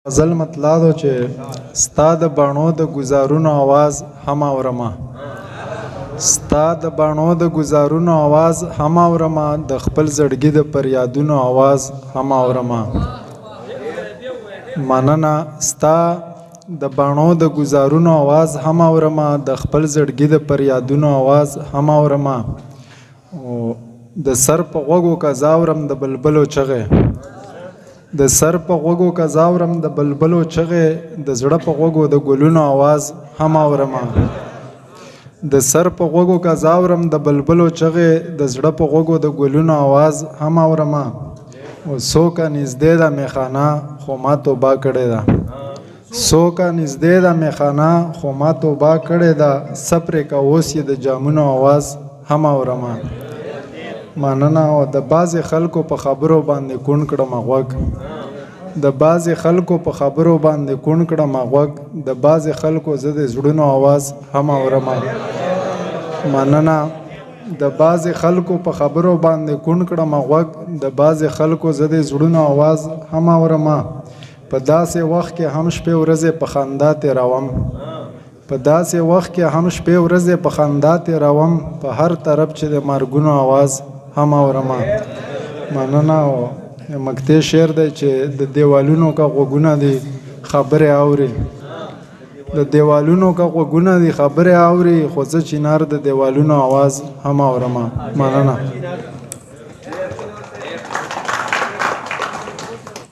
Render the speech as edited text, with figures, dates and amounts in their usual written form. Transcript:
غزل مطلع دو چې ستا د باڼو د ګزارونو آواز هم اورمه ستا د باڼو د ګزارونو آواز هم اورمه د خپل زړګي د پریادونو آواز هم اورمه مننه ستا د باڼو د ګزارونو آواز هم اورمه د خپل زړګي د پریادونو آواز هم اورمه د سر په غوږو که زاورم د بلبلو چغې د سر په غوږو که زاورم د بلبلو چغې د زړه په غوږو د ګلونو آواز هم اورمه د سر په غوږو که زاورم د بلبلو چغې د زړه په غوږو د ګلونو آواز هم اورمه څوکه نږدې ده میخانه خو ما توبه کړې ده څوکه نږدې ده میخانه خو ما توبه کړې ده صبر که اوس یې د جامونو آواز هم اورمه مننه او د بعضې خلکو په خبرو باندې کوڼ کړم غوږ د بعضې خلکو په خبرو باندې کوڼ کړم غوږ د بعضې خلکو زه د زړونو آواز هم اورمه مننه د بعضې خلکو په خبرو باندې کوڼ کړم غوږ د بعضې خلکو زه د زړونو آواز هم اورمه په داسې وخت کې هم شپې ورځې په خندا تېروم په داسې وخت کې هم شپې ورځې په خندا تېروم په هر طرف چې د مرګونو آواز هم اورمه مننه او مکتې شعر دی چې د دیوالونو که غوږونه دي خبرې اوري د دیوالونو که غوږونه دي خبرې اوري خو زه چینار د دیوالونو آواز هم اورمه مننه